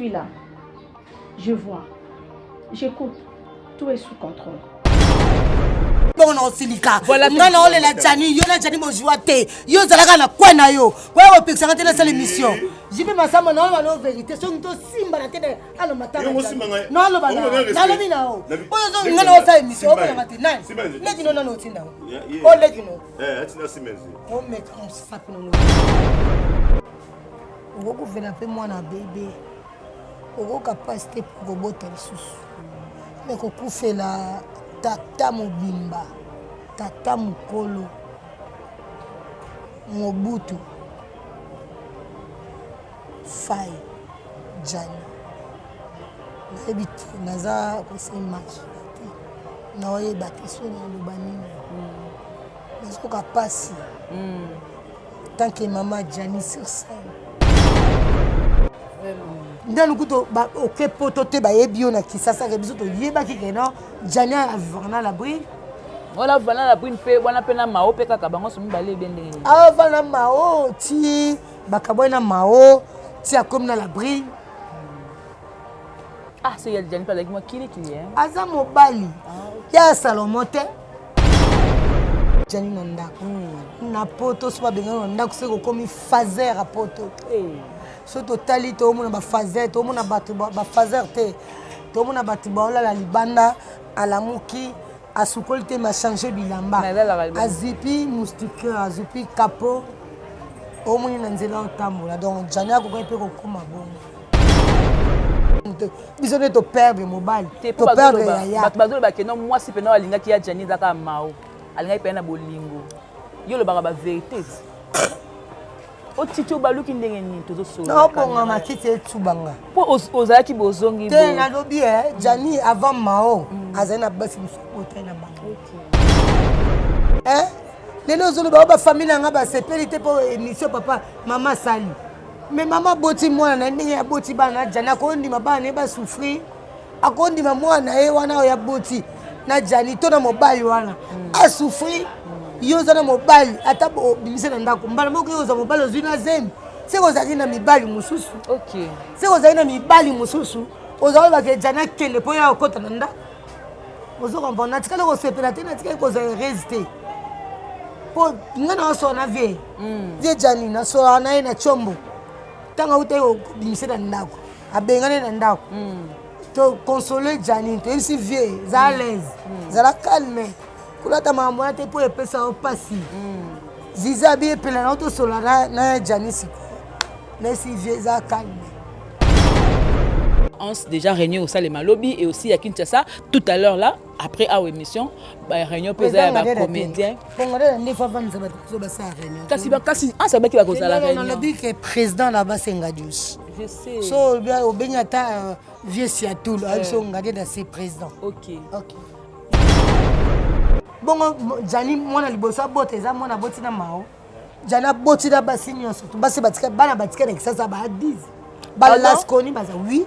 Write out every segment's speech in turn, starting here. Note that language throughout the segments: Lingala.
suis là. Je vois. J'écoute. Tout est sous contrôle. Bon non silika. Voilà. Non non le la Jani, yo la Jani mo jouate. Yo zalaka na kwa na yo. Kwa opexanga te na cette émission. Jibe masama na la vérité. So nto simba na tene alo matanga. Non lo bana. Na lo bina o. Oyo zo ngana o sa émission o bana te nine. Let you know no tinda. O let you know. Atina simenzi. O mettre on se frappe no. O go vena pe mwana bébé. O go capacité pour bota lisusu. Mais ko kufela tata mobimba, tata mukolo, Mobutu, Faye, Jani. Naebite naza kose match. Na oye batiso na lubanini. Nazo ka pasi. Tant que maman Jani sur scène. Ndanu kuto ba oke poto te ba yebio na kisasa ke biso to yeba ki ke no Jani a vivre na la brille. Wala vana la brille pe wana pe na mao pe kaka bango so mibale bende. Ah vana mao ti bakabo na mao ti akom na la brille. Ah c'est ya Jani pa like moi kili hein. Aza mobali. Ya Salomon te. Jani na ndako. Na poto so ba benga na ndako se ko komi fazer a poto. Surtout tali to mona ba fazer to mona ba fazer te to mona ba tibaola la libanda alamuki asukolite ma changer bilamba azipi moustiquaire azipi capot o moni na nzela otambola donc Jani ko ko pe ko koma bongo biso ne to perdre mobile to perdre ya bato bazolo ba keno moi si pena alinga ki ya Jani zaka mao alinga pe na bolingo yo lo ba vérité. O tito baluki ndenge ni tozo so. Non bonga makiti etubanga. Po ozaki bozongi bo. Te na lobi Jani avant Mao azana basi msokota na bango. Lelo zolo ba famille nga ba sepelité po émission papa mama sali. Mais mama boti mwana na ndenge ya boti bana Jani akondi mabana ba souffrir. Akondi mwana wana ya boti na Jani to na mobile wana. A souffrir. Yo zana mobile ata bimise na ndako mbala moko yo za mobile ozina zembe se ko zali na mibali mususu. OK se ko zali na mibali mususu ozalo ba ke Jani kende po ya okota na ndako ozo comprendre tikala ko sepela tena tikala ko za résister po ngana so na vie vie Jani na so na ina chombo tanga ute ko bimise na ndako abengane na ndako to consoler Jani to si vie za à l'aise za la calme. Kulata mambo yate po epesa opasi. Ziza bi epela na to sola na Jani siko. Na si vieza calme. On s'est déjà réuni au Salema Lobby et aussi à Kinshasa tout à l'heure là après à l'émission bah réunion pesa ba comédien. Congolais ne faut pas nous abattre ba sa réunion. Kasi ça ba ki ba ko la réunion. On a dit que président là-bas c'est Ngadius. Je sais. So bien au Benyata vieux Siatul, also Ngadius da c'est président. OK. Bon Jani mwana libosa bote za mwana boti na mao Jani boti na basi nyonso to basi batika bana batika na kisasa ba 10 ba Lasconi baza oui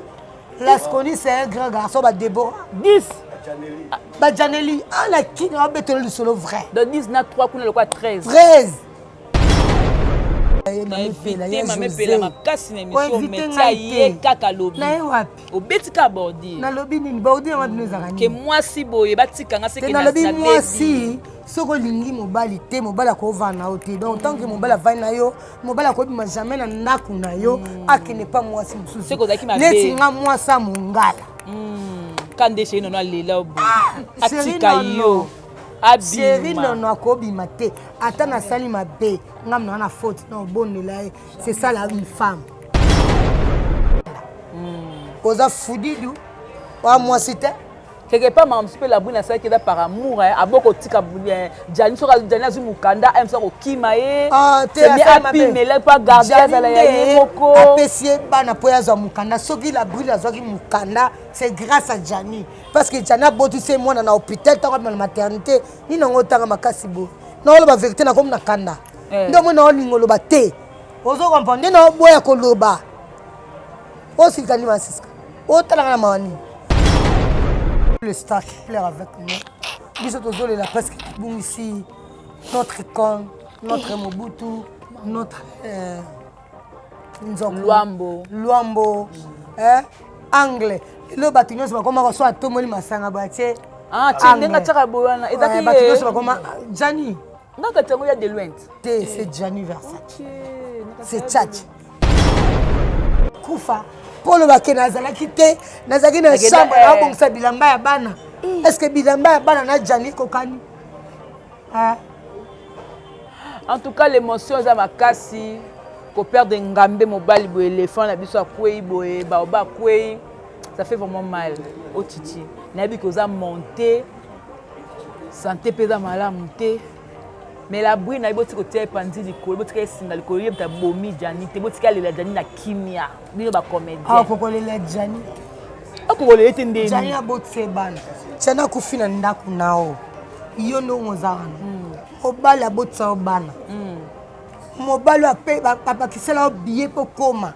Lasconi c'est un grand garçon ba Deborah 10 ba Janeli ala kini ba betolo le solo vrai de 10 na 3 kuna le quoi 13 na invité ma mepela makasi na émission métia ye kaka lobi na wapi obetika bordi na lobi nini bordi wa dinozaka ke moi si boye batika nga se ke na lobi moi si soko lingi mobali te mobali ko vana ote donc tant que mobali vana yo mobali ko bima jamais na ndaku na yo akene pas moi si mususu c'est kozaki mabe neti nga moi sa mongala kande chez nono lela obo atika yo Chérie non akobima te ata na sali mabe ngam na faute na bonela c'est ça la une femme oza fudidu wa moi c'était quelque part mam peu la brune ça qui est par amour aboko tika Jani so Jani azu mukanda aime ça ko kimae te api mais là pas garder ça la yoko apprécier bana poya za mukanda soki la brune azaki mukanda c'est grâce à Jani parce que Jani a botu c'est moi na hôpital tant na maternité ni nango tanga makasi bo na lo ba vérité na comme na kanda ndo mo na lingo lo ba te ozo comprendre na boya ko loba o sikani masika o tala na mawani le star qui plaire avec nous. Nous sommes là parce que bon ici notre con, notre Mobutu, notre Luambo, anglais lelo bato nyonso bakoma koso atomoli masanga batie tiens ndenga tiaka boyana ezaki bato nyonso bakoma Gianni ngaka tiango ya de loin te c'est Gianni Versace c'est Tchatch kufa polo bake nazalaki te nazalaki na chambre naobongisa bilamba ya bana est-ce que bilamba ya bana na Gianni kokani en tout cas l'émotion eza makasi koperdre ngambe mobali boye éléphant na biso akwei boye baoba akwei ça fait vraiment mal au titi nayebi koza monté santé mpe eza malamu te mais la bruit nayebi botika kotia epandi likolo botika esinga likolo yebita bomi Gianni te botika alela Gianni na kimia bino bacomédien akokolela Gianni akokolela ete ndeni Gianni abotise bana Gianni akufi na ndako nao yo ndongo oza wana mobali abotisa bana mobali apakisela yo billet mpo koma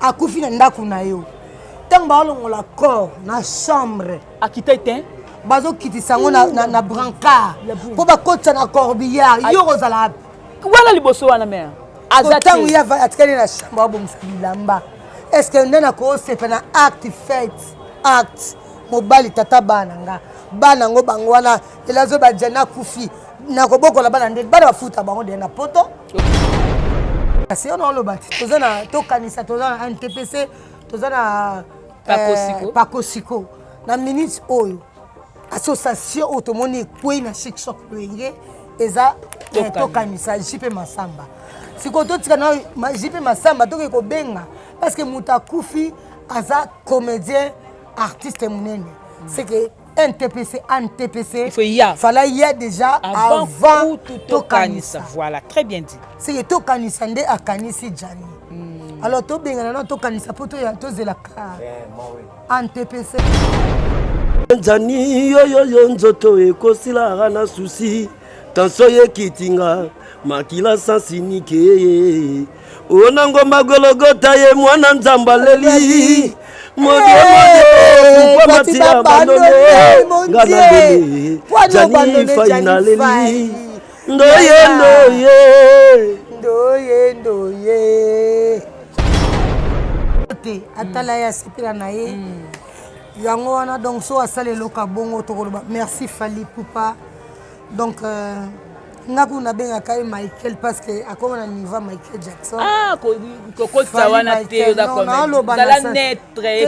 akufi na ndako na yo ntango baolongola corps na chambre akita ete bazokitisa yango na brancard mpo bakotisa na corbillard yo kozala api wana liboso wana mare ntango ye atikali na chambre abongisa bilamba estce nde nakosepa na acte fait acte mobali tata bana nga bana yango bango wana elazo bajani akufi nakobokola bana nde bana bafuta bango de na poto kasi yo naoloba ti toza na tokanisa toza na NTPC toza na pakosiko na minute oyo association oyo tomoni ekwei na shikshok lwenge eza tokanisa jipe masamba sikoyo totika na jipe masamba tokoki kobenga parce que moto akufi aza comédien artiste monene c'est que NTPC fallait y a déjà avant tokanisa voilà très bien dit c'est que tokanisa nde akanisi Gianni alors tobengana na tokanisa po tozelaka NTPC Gianni yo nzoto ekosilaka na susi tension yekitinga makila sansinike ona ngomba gologota ye mwana nzamba leli matia bandone nganabele Gianni faina leli ndoye te atala ya sepela na ye yango wana donc so asala eloka bongo tokoloba merci Fally Ipupa donc nga kuna bengaka ye Michael parce que akoma na niveau Michael Jackson kokotisa wana te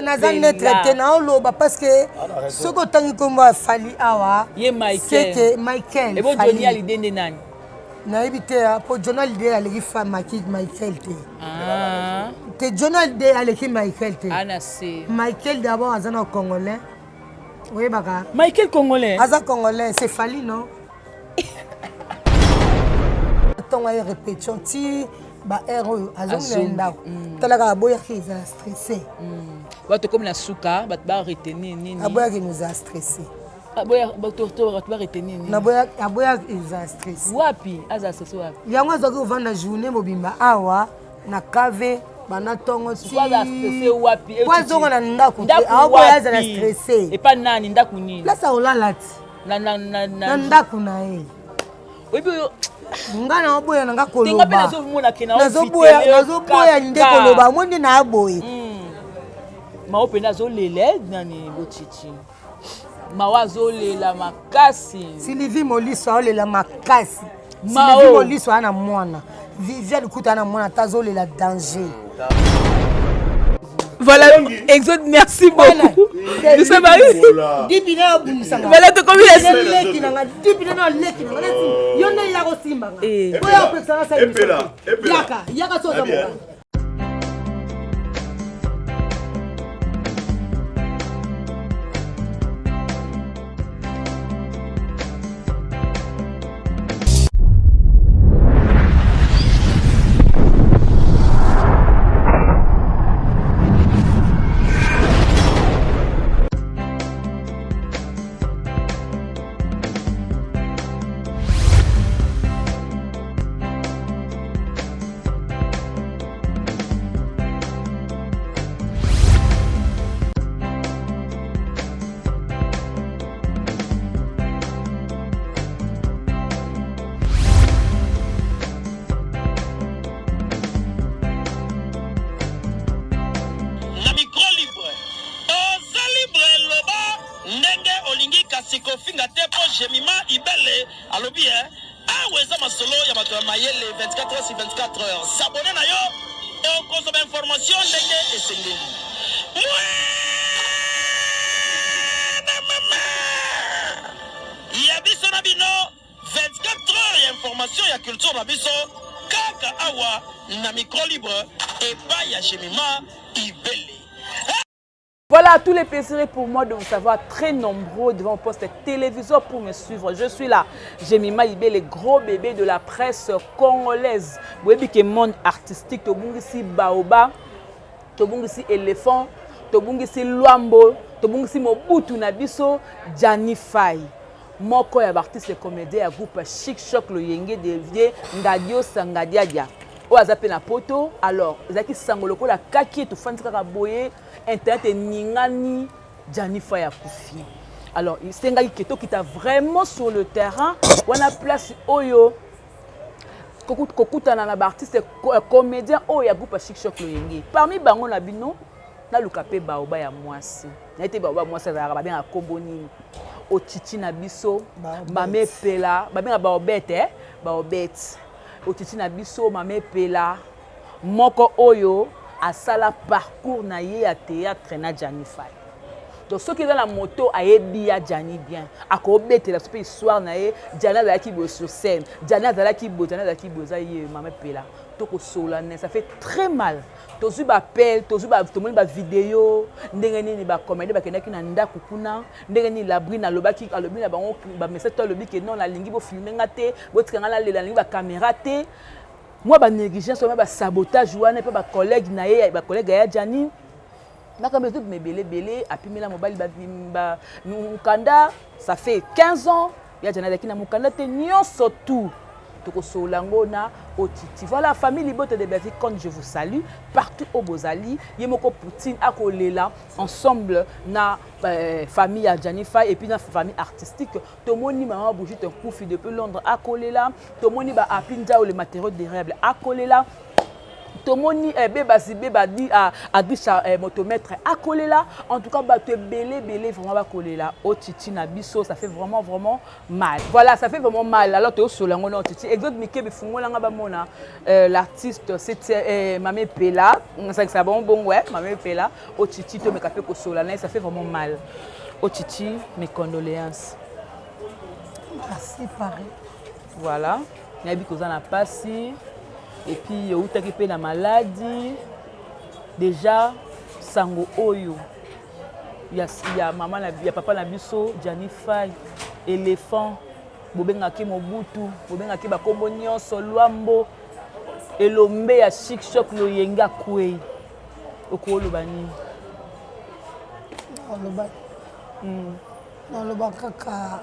naza netre te naoloba parce que soki otangi nkombo ya Fally awa seke Michael ebo Johnny alide nde nani nayebi te po Johnny alide aleki Michael te Johnny alide aleki Michael te Michael d'abord aza na congolais oyebaka Michael congolais aza congolais c'est Fally non ntongo ye répétition ti baere oyo azongi na ndako talaka aboyaki ezala stressé bato komi na suka bato baretenir nini aboyaki ezala stressé aboyaki ezala stressé wapi aza stressé wapi yango azwaki kovanda journée mobimba awa na kave bana ntongo ti po azonga na ndako te aoboya azala stressé epa nani ndako nini lasa olala ti na ndako na ye nga naoboya nanga koloba nazoboya nde koloba mondi na aboye mao mpena azolela nani botiti mawa azolela makasi Sylvie Moliso aolela makasi Sylvie Moliso ana mwana Vivia Lukuta ana mwana tazolela danger. Voilà, Exode, merci beaucoup. Nous sommes arrivés. Voilà, tu comme il est. Jemima Ibele alobi aweza masolo ya bato mayele 24 heures sur 24 heures. S'abonner na yo et on consomme information ndenge esengeli. Ya biso na bino 24 heures ya information ya culture na biso kaka awa na micro libre et pas ya Jemima Ibele. Voilà, tous les plaisirs pour moi de vous savoir très nombreux devant le poste téléviseur pour me suivre. Je suis là, Jemima Ibele, le gros bébé de la presse congolaise. Vous voyez que le monde artistique, Tobungisi Baoba, Tobungisi Éléphant, Tobungisi Luambo, Tobungisi Mobutu Nabiso, Gianni Faye. Moko ya artiste et comédien à groupe Chic Choc le Yenge Devie, Ngadio Sangadiadia. O azape na poto, alors, ezaki sangoloko la kaki to fandi kaka boye, internet ningani Gianni Faye akufi. Alors, c'est un gars qui est vraiment sur le terrain, on a place oyo kokutana na artiste comédien oyo ya groupe Chic Choc le Yenge. Parmi bango na bino, na lukape baoba ya mwasi. Na été baoba mwasi za bien a komboni. O titi na biso, mame pela, ba baobete, baobete. Otiti na biso mame pela moko oyo asala parcours na ye ya théâtre na Gianni Faye. Donc ceux qui dans la moto ayebi ya Gianni bien akobete la super histoire na ye Gianni azalaki bo sur scène Gianni azalaki bo za ye mame pela toko solane ça fait très mal tozu ba appel tozu ba tomoni ba vidéo ndenge nini ba comédie ba kendaki na ndako kuna ndenge nini labri na lobaki alobi na bango ba message to lobi ke non la lingi bo filmer ngate bo tikanga la lela lingi ba caméra te moi ba négligence ba sabotage wana pe ba collègue na ye ba collègue ya Gianni Nakame tout me belé apimela mobile ba mukanda ça fait 15 ans ya Gianni daki na mukanda te nyonso tout toko solango na otiti. Voilà famille Libote de Belgique quand je vous salue partout au Bozali yemoko Poutine akolela ensemble na famille à Gianni Faye et puis na famille artistique tomoni maman Brigitte Koufi depuis Londres akolela tomoni ba apinja ou les matériaux dérèbles akolela Tomoni beba di a dit motomètre à coller là en tout cas bah tu es belé vraiment à coller là au titi na biso ça fait vraiment mal voilà ça fait vraiment mal alors tu es au solango na titi exode mike bifungo langa ba mona l'artiste c'était Mamé Pela ça bon ouais Mamé Pela au titi to me capé ko solana ça fait vraiment mal au titi mes condoléances merci pareil voilà nabi ko za na pasi. Et puis, il y a la maladie. Déjà, sango oyo. Il y a maman, il y a papa Nabiso, Gianni Faye, Éléphant, Bobengaki Mobutu, Bobengaki Bakombonio, Luambo, Elombe ya Chic Choc le Yenga Kwe. Okolo bani. Le kaka.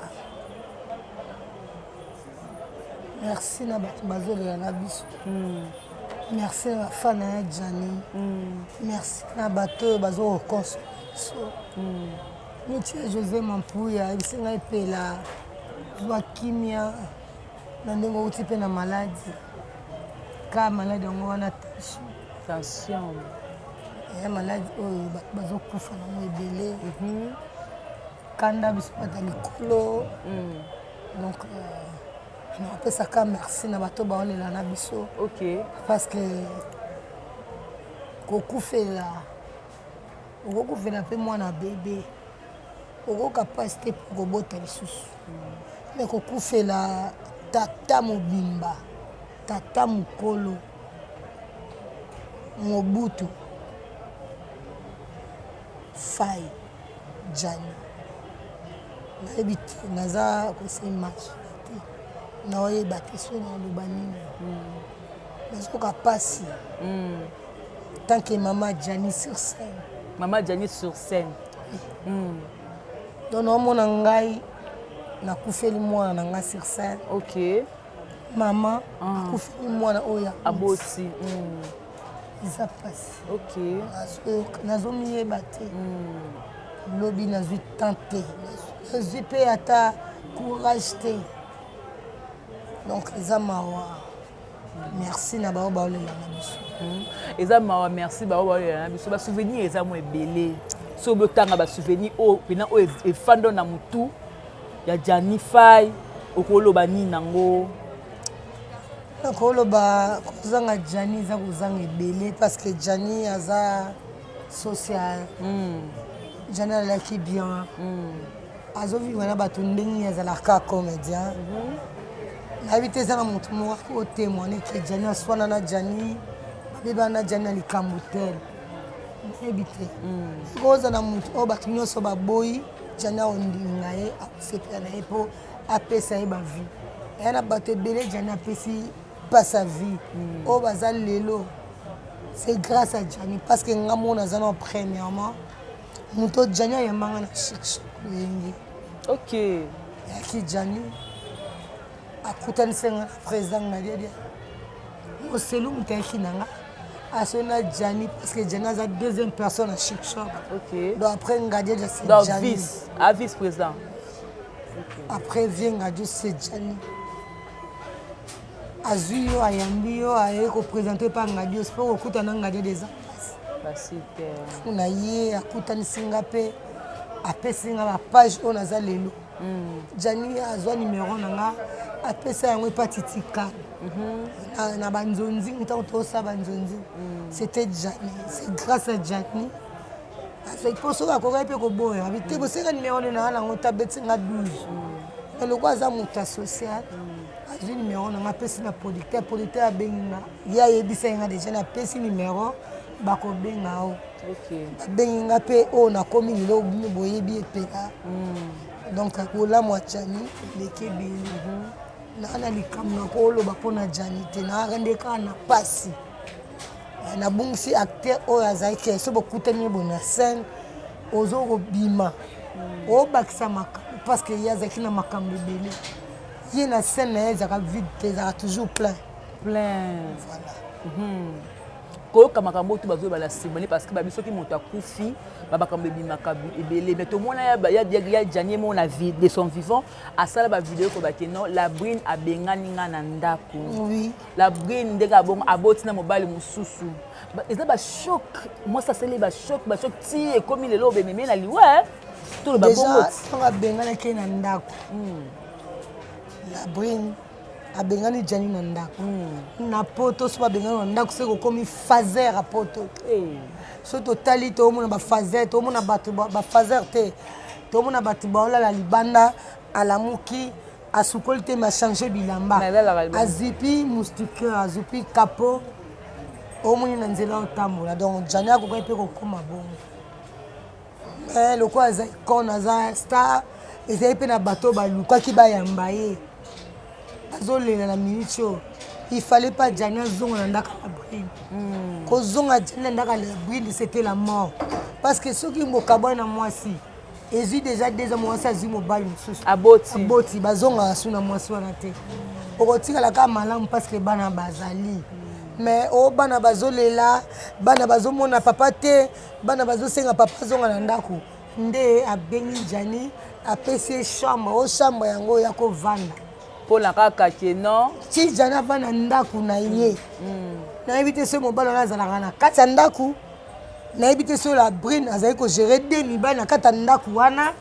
Merci na bazole na biso. Merci na fana ya Gianni. Merci na bato bazo konso. Ni tia José Mampuya ibisinga epela. Zwa kimia na ndengo uti pe na maladie. Ka maladie ngo wana tension. Ya maladie oyo bazo kufa na mo ebele. Kanda biso pata likolo. Donc on peut ça comme merci na bato ba olela na biso. OK. Parce que Goku fait peu moi na bébé. Goku capacité pour robota lisusu. Mais Goku fait la tata mobimba, tata mukolo. Mobutu. Faye Gianni. Na ebiti naza ko se match. Na oye batiso na lobani nazo ka passi tant que maman Gianni sur scène donc non mon ngai na kufeli mwana na nga sur scène OK maman kufeli mwana oya aboti ça passe OK nazo miyeba te lobi nazo tenter nazo pe ata courage te. Donc les amawa merci na ba ba olela na biso les amawa merci ba ba olela na biso ba souvenir eza mo ebele so botanga ba souvenir o pena o e fando na mutu ya Jani Fai okoloba nini nango nakoloba kozanga Jani za kozanga ebele parce que Jani aza social Jani alaki bien azovivre na bato ndenge azalaka comédien nayebi te eza na moto moko otémoine ke Jani aswana na Jani babeba na Jani na likambo tel nayebi te koza na moto oyo bato nyonso baboyi Jani aondinga ye akosepela na ye mpo apesa ye bavie eya na bato ebele Jani apesi pas sa vie oyo baza lelo c'est grâce à Jani parce que nga mona aza na premièrement moto Jani ayambanga na chic oyenge ok yaki Jani akutanisenga na président Nadia oselu moto ayaki nanga aso na Jani parce que Jani aza deuxième personne à chic shop ok donc après Ngadia c'est donc Jani vice président après vient Ngadia c'est Jani azui yo ayambi yo aye koprésente pa Ngadia c'est pour okutana Ngadia des super na ye akutanisinga mpe apesinga bapage oyo naza lelo Jani azwa numéro nanga apesa yango epa titika na banzonzi ntango tosa banzonzi c'était Jani c'est grâce à Jani po soki akokai mpe koboya abi te bosenga numéro nde nanga nango tabetinga 12 mais loko aza moto asocial azwi numéro nanga apesi na producteur abenginga ye ayebisa yenga deja napesi numéro bakobenga o babenginga mpe oyo nakomi lelo boyebi epela donc kolamu ya Jani eleki ebele naa na likambo nakoloba mpona Jani te naaka nde kaka na pasi nabungisi acteur oyo azalaki so bokutani bo na scène ozo kobima obakisa makambo parce que ye azalaki na makambo ebele ye na scène na ye ezalaka vide te ezalaka toujours plein voilà koyoka makambo oyo bazoyeba na simone parce que babi soki moto akufi babakambo ebimaka ebele mais tomona ya Jani mo na vie de son vivant asala bavideo kobake non la brine abengani nga na ndako la brine ndenge aboti na mobali mosusu eza bachoc moi ça sele bachoc ti ekomi lelo obememe na liwa toloba bongo déjà abenganaki na ndako la brine abengani Jani na ndako na poto so abengani na ndako se kokomi fazer a poto so totali tomona bafazer tomona bato bafazer te tomona bato baolala libanda alamuki asukoli te machange bilamba azipi moustiqueur azipi capo omoni na nzela otambola donc Jani akokai mpe kokoma bongo mais loko aza icone aza star ezali mpe na bato balukaki bayamba ye azolela na minute oyo il fallait pas Jani azonga na ndako ya brine kozonga Jani na ndako ya brine c'était la mort parce que soki mokabwa na mwasi ezwi déjà deux ans mwasi azwi mobali mosusu aboti bazonga asu na mwasi wana te okotikala kaka malamu parce que bana bazali mais o bana bazolela bana bazomona papa te bana bazosenga papa azonga na ndako nde abengi Jani apesi chambre o chambre yango ya kovanda mpona kaka ke non ti Jani avanda ndako na ye nayebi te soki mobali wana azalaka na kati ya ndako nayebi te soki la brine azali kogere de mibali na kati ya ndako wana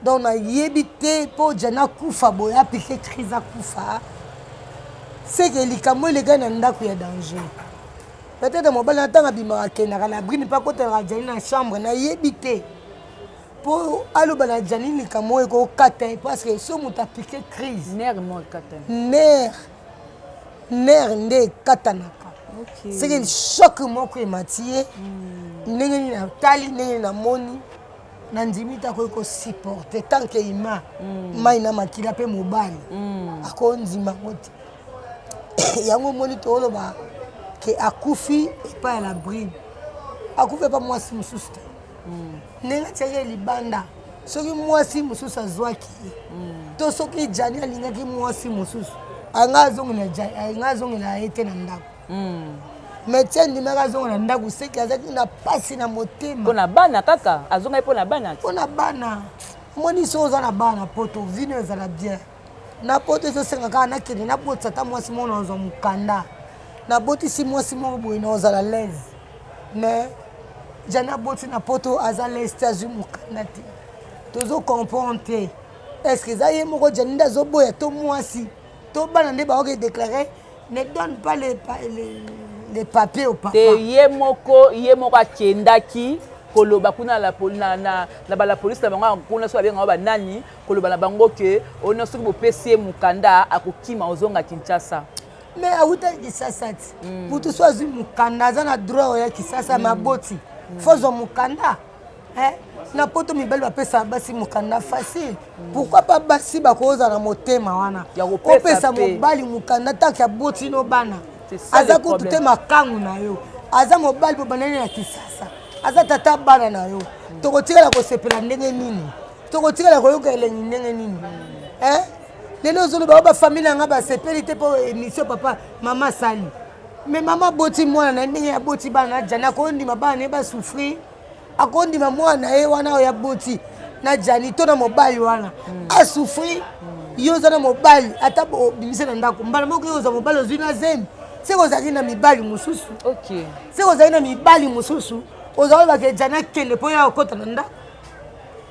donc nayebi te mpo Jani akufa boye apike crise akufa seke likambo elekai na ndako ya danger peut-être mobali na ntango abimaka akendaka na brine mpo akotelaka Jani na chambre nayebi te mpo aloba na Jani likambo oyo ekokata ye parce que so moto apike crise nerf nde ekatanaka seke choc moko emati ye ndenge nini natali ndenge nini namoni na ndimi te akoki kosupporte tant que ima mai na makila mpe mobali akondima ngo te yango omoni tooloba ke akufi epai ya la brine akufi epa mwasi mosusu te ndenge atiaki libanda soki mwasi mosusu azwaki to soki Jani alingaki mwasi mosusu anga azongela ye te na ndako mais tie ndimaka azonga na ndako seki azalaki na pasi na motema mpona bana kaka azongai mpona bana mpona bana moni so oza na bana poto vino ezala bien na poto ezosenga kaka nakende nabotisa ata mwasi moko na ozwa mokanda nabotisi mwasi moko boye na ozala lese mais Jani aboti na poto aza lese te azwi mokanda te tozokomprendre te est-ce que ça y est moko janida zoboya to mwasi to bana nde ba déclarer ne donne pas les papiers au papa te ye moko akendaki koloba kuna la police na bango kuna so abenga ba nani koloba na bango ke ona soki bopesi mukanda akokima ozonga Kinshasa. mais awuta Kisasa ti mutu so azwi mukanda aza na droit ya Kisasa maboti fozo mukanda na poto mibali bapesa basi mukanda facile pourquoi pas basi bakoza na motema wana opesa mobali mukanda taki ya boti no bana aza kutu te makangu na yo aza mobali po banani na Kisasa aza tata bana na yo tokotikala kosepela ndenge nini tokotikala koyoka elengi ndenge nini lelo ozoloba ba famille nga basepeli te po émission papa mama sali mais mama boti mwana na ndenge ya boti bana jana akondima bana ne basouffrir akondima mwana ye wana ya boti na jani to na mobali wana asouffrir yo za na mobali ata bimise na ndako mbala moko yo za mobali ozwi na zembe seko zaki na mibali mususu OK seko zaki na mibali mususu ozaloba ke jana kele po ya okota na ndako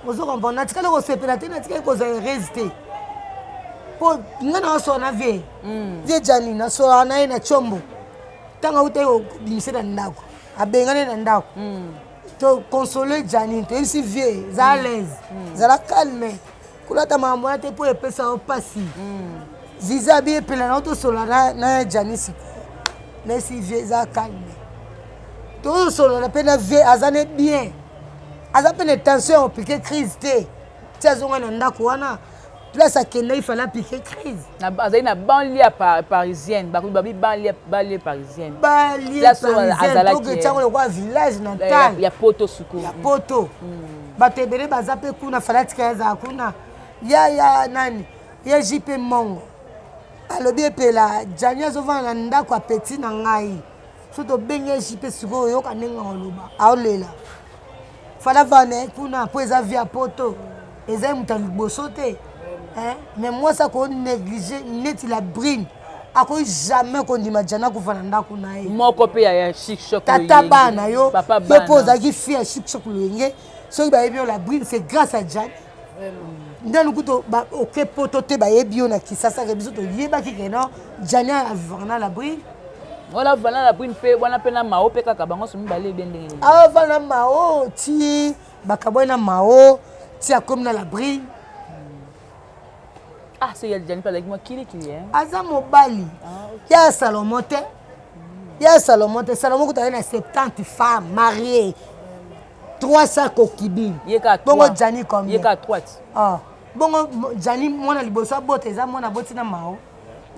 ozo comprendre natikala kosepela te natikala koza résister po ngana osona vie vie jani na so na ye na chombo tanga ute bimise na ndako abengane na ndako to consoler jani to isi vie za à l'aise za la calme kulata mambo ate po epesa opasi ziza bi epela na to sola na jani siko na isi vie za calme to sola na pena vie azane bien aza pena tension piquer crise te ti azonga na ndako wana place akenda il fallait piquer crise azali na banlieue parisienne babi banlieue parisienne banlieue tango kwa village natal ya poto suku ya poto bato ebele baza mpe kuna falatika yaza kuna ya nani ya jipe mongo alobi epela jani azovanda na ndako apeti na ngai so tobenge jipe sikoyo oyoka ndenge oloba aolela fala vane kuna mpo eza via poto eza moto ya liboso te mais moi ça qu'on néglige net la brine ako jamais qu'on dit majana ko fana ndako na ye moko pe ya chic choc tata bana yo yo poza ki fi chic choc lenge so ba yebi la brine c'est grâce à Jan ndanu kuto ba OK poto te ba yebi na Kisasa ke biso to yeba ki keno Jania avana la brine wala vana la brine pe wana pe na mao pe kaka bango so mibale bien ndenge avana mao ti bakabona mao ti akomna la brine. Ah, c'est il y a pas avec moi qui est aza mobali ya Salomon te ya Salomon te Salomon ko na 70 femmes mariées 300 concubines bongo Jani combien yeka 3 bongo Jani mona liboso bote eza mona boti na mao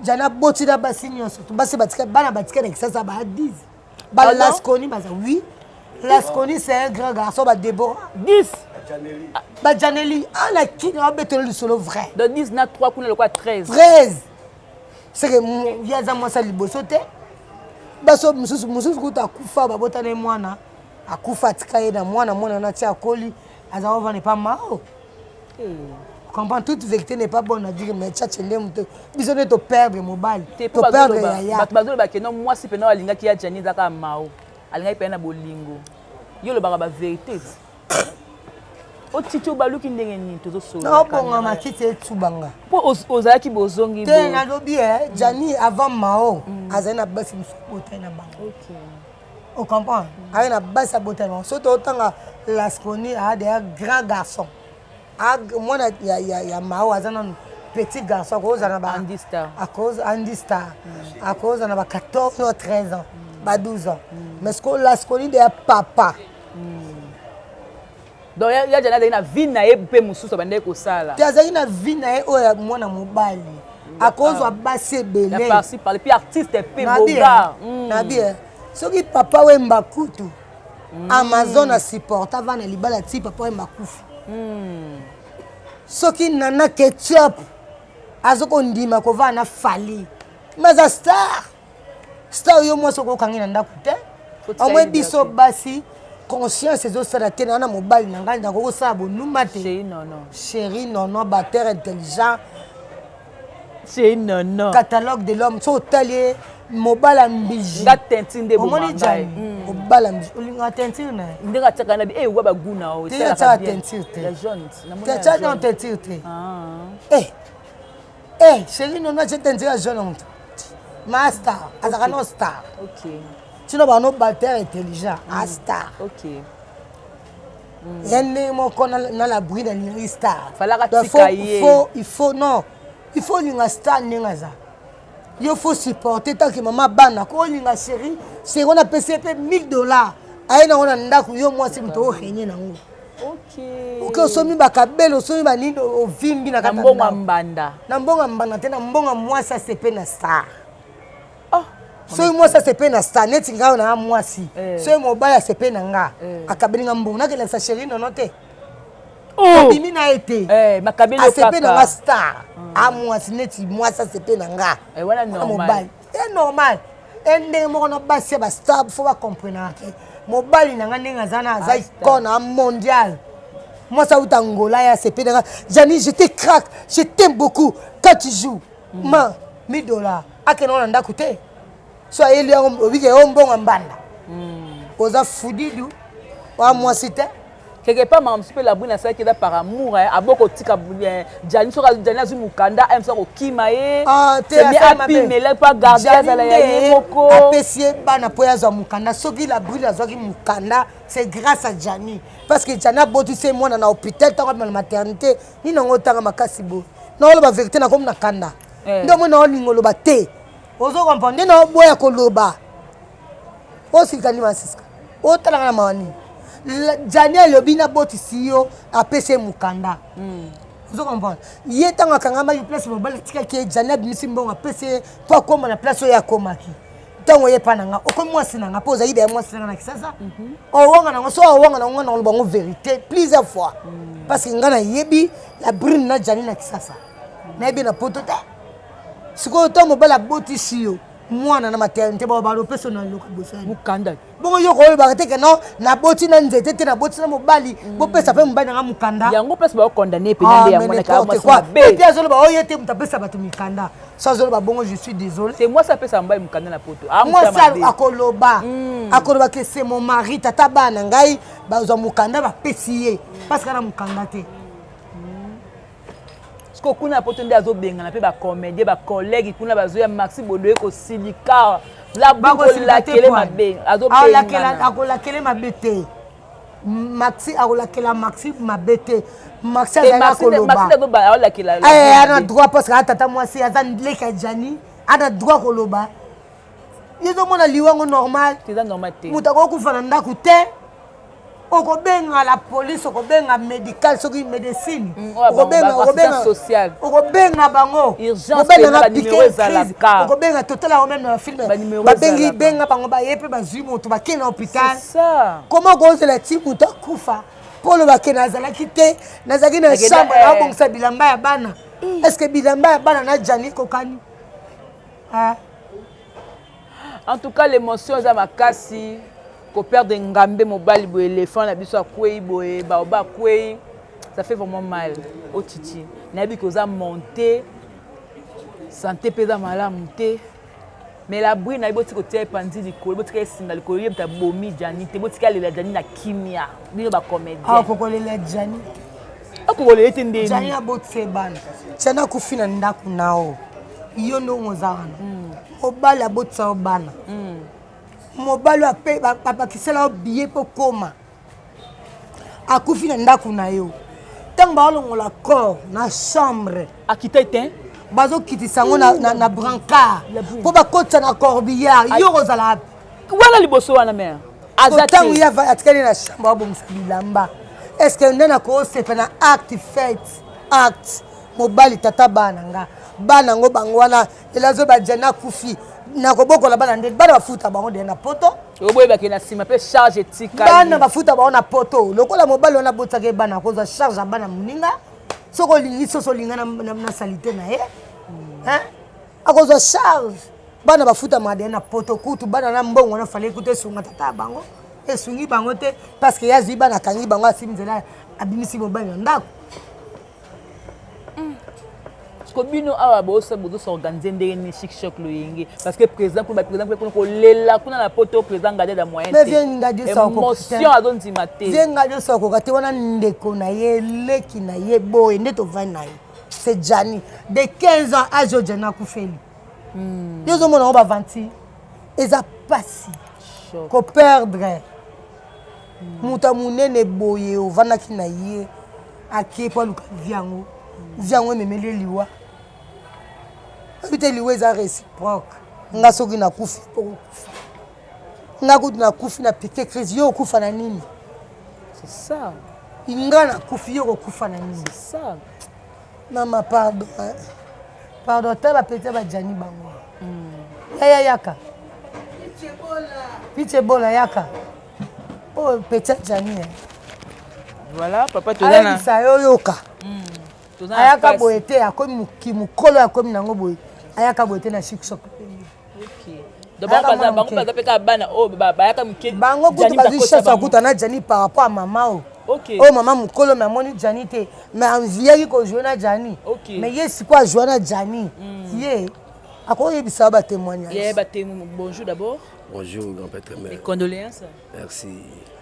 Jana boti na basi nyonso to basi batika bana batika na Kisasa ba 10 ba Lasconi baza oui Lasconi c'est un grand garçon ba Déborah 10 ba Janeli ala kini wa betelo le solo vrai de 10 na 3 kuna le quoi 13 c'est que yaza moi ça liboso te baso mususu kuta kufa ba botane mwana akufa tikaye na mwana na tia koli aza va ne pas mao comprends toute vérité n'est pas bonne à dire mais tchatche ndem te biso ne to perdre mobile to perdre ya bazolo ba ke non moi si pena alinga ki ya Jani zaka mao alinga pena bolingo yo le ba vérité o titi obaluki ndenge nini tozosola non bonga makiti etubanga po ozalaki bozongi bo te na lobi Jani avant mao azali na basi msobote na bango OK on comprend avec na basi abote na bango surtout autant Lasconi a des grands garçons moi ya mao azana petit garçon à cause na ba Andista à cause na ba 14 ou 13 ans ba 12 ans mais ce que Lasconi de papa donc ya Jana na vie na ye pe mususu bande ko sala te azali na vie na ye oya mwana mobali à cause wa basi ebele la partie par les artistes pe boga na bien soki papa wemba kutu Amazon a support avant na libala ti papa wemba kufu soki nana ketchup azoko ndima ko va na fali mais a star yo mo soko kangi na ndako te amwe biso basi conscience ezosala te na mobali na ngai ndako kosala bonuma te chéri non batteur intelligent c'est non catalogue de l'homme so talier mobala mbiji nga tentine nde omoni jani mobala mbiji olinga tentire na ndenge tsaka na bi wa baguna o tira tsaka tentire te la jaune na mona tsaka tentire te chérie non je tentire jaune on master azaka no star OK tino ba no batteur intelligent a star OK yende moko na la bruit de ni star falaka tika ye il faut linga star nengaza il faut supporter tant que maman bana ko linga chérie c'est on a payé $1000 aina on ndaku yo mwasi mto renye nango OK ko somi bakabelo somi banindo ovimbi na kata mbonga mbanda te na mbonga mwasi sepe na star soki mwasi asepe na star neti ngai na mwasi soki mobali asepe na nga akabeli nga mbongo nakelakisa chérie nono te abimi na ye te asepe na nga star amwasi neti mwasi asepe na nga mobali normal ndenge moko na basi ya bastar fo bacomprendre ke mobali na nga ndenge aza icône mondial mwasi auta Angola ya asepe na nga Jani je te craque je t'aime beaucoup quand tu joues ma $1000 akende wana ndako te so ayeli yango obike yo mbongo mbanda oza fudidu wa mwasi te quelque part ma msipe la brune ça qui da par amour aboko tika Jani so Jani azu mukanda aime ça ko kima ye te api mais pas garder ça la ye moko apprécier bana po yazo mukanda soki la brune azwaki mukanda c'est grâce à Jani parce que Jani aboti se mwana na hôpital tant na maternité ni nango tanga makasi bo na lo ba vérité na comme na kanda ndo mwana olingo lo ba te ozo comprendre na boya koloba osikani masiska otalanga na mawani Jani lobi na boti siyo apese mukanda ozo comprendre ye tanga kangama yi place mobala tika ki Jani abimisi mbongo apese po akoma na place oyo akomaki tango ye pananga okomi mwasi nanga po ozali de mwasi nanga na kisasa owonga nango so owonga nango na lobango vérité plusieurs fois parce que ngana yebi la brune na Jani na kisasa na yebi na poto te siko to mobala boti siyo mwana na maternité ba ba lopeso na loka bosani mukanda bongo yo ko ba te ke no na boti na nzete te na boti na mobali bo pesa pe mobali na mukanda yango place ba condamner pe nde ya mwana ka mwasi be te azolo ba oyete mutapesa batu mikanda so azolo ba bongo je suis désolé c'est moi ça pesa mobali mukanda na poto moi ça akoloba que c'est mon mari tata bana ngai ba zo mukanda ba pesiye parce que na mukanda te ko kuna poto nde azobenga na pe ba comédie ba collègue kuna bazoya Maxi Bodoye ko silika la bako la kele mabe azobenga akola kele mabete Maxi akola kele Maxi mabete Maxi azala koloba Maxi azoba akola kele ana droit parce que tata mwasi azan leka Jani ana droit koloba yezo mona liwango normal c'est normal te mutako kufana ndaku te okobenga la police okobenga médical soki médecine okobenga social okobenga bango okobenga numéro ezalaka okobenga total au même dans film babengi benga bango bayepe bazwi moto bakena hôpital comment kozela ti moto akufa polo bakena azalaki te nazaki na chambre na bongisa bilamba ya bana est-ce que bilamba ya bana na Jani kokani en tout cas l'émotion eza makasi ko perdre ngambe mobali bo éléphant na biso akwei boye baoba akwei ça fait vraiment mal au titi na bi ko za monter santé pesa malamu te mais la bruit na boti ko tie pandi likolo boti ka singa likolo yebta bomi Jani te boti ka lela Jani na kimia bino ba comédien ko lela Jani ko lela te ndeni Jani aboti bana tshana ku fina ndaku nao iyo ndo ngozana obala boti bana mobali ape bakisela obiye po koma akufi na ndaku na yo tango baolongola corps na chambre akita te bazokitisa yango na brancard mpo bakotisa na corbillard yo kozala wana liboso wana mare ntango ye atikali na chambre abongisa bilamba est ce que nde nakosepa na acte fait acte mobali tata bana nga bana yango bango wana elazo bajani akufi nakobokola bana nde bana bafuta bango de na poto oboyebaki na nsima mpe charge etika bana bafuta bango na poto lokola mobali wana botaki bana akozwa charge ya bana moninga soki olingi soso olinga na salite na ye akozwa charge bana bafutamaka de na poto kutu bana na mbongo wana fale kutu esunga tata ya bango esungi bango te parce que ye azwi bana akangi bango asimi nzela abimisi mobali na ndako Kobino awa bosa bodo s'organiser ndenge ni chic choc lo yenge parce que président pour ko lela kuna la poto président garder da moyen. Mais viens ngadi ça ko. Émotion adonti maté. Viens ngadi ça ko kati wana ndeko na ye leki na ye boy ndeto vana ye. C'est Jani de 15 ans à Jojana Koufeli. Yo zo mona ba vanti. Eza passi. Ko perdre. Muta munene boye o vana kina ye. Aki po luka viango. Viango memele liwa. Habite liwa eza réciproque. Nga soki na kufi po kufa. Nga kutu na kufi na piqué crise yo kufa na nini? C'est ça. Inga na kufi yo kufa na nini? C'est ça. Maman pardon. Pardon tala pete ba Jani bango. Ya yaka. Piche bola yaka. Oh pete Jani. Voilà, papa tozana. Ayi sa yo yoka. Ayaka boete akomi mukolo akomi nango boye. Ayaka boete na chic choc. OK. D'abord bango pas peka bana o baba ayaka mke. Bango kutu bazisha sa kuta na Jani par rapport à maman. OK. Oh maman mukolo mais moni Jani te. Mais envie ko jouer na Jani. OK. Mais yesi quoi jouer na Jani. Ye. Ako yebisa ba témoignage. Yeah, ba témoin. Bonjour d'abord. Bonjour, grand-père mère. Et condoléances. Merci.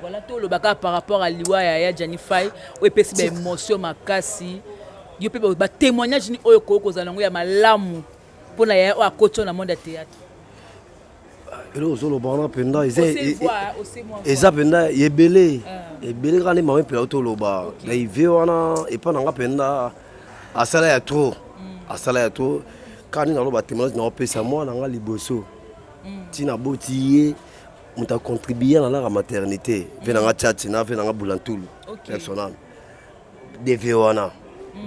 Voilà tout le baka par rapport à Liwa ya Jani Faye. O epesi ba émotion makasi. Yo pe ba témoignage ni oyo ko kozango ya malamu. Pona ya o akoto na monde théâtre. Elo zolo bana penda eza penda yebele. Ebele kana mama pe auto loba. Na ive wana epa nanga penda asala ya trop. Asala ya trop. Quand on a témoignage na opesa moi nanga liboso. Tina botiye muta contribuer na la maternité. Venanga tchatchina venanga bulantulu. Personnel. Deve wana.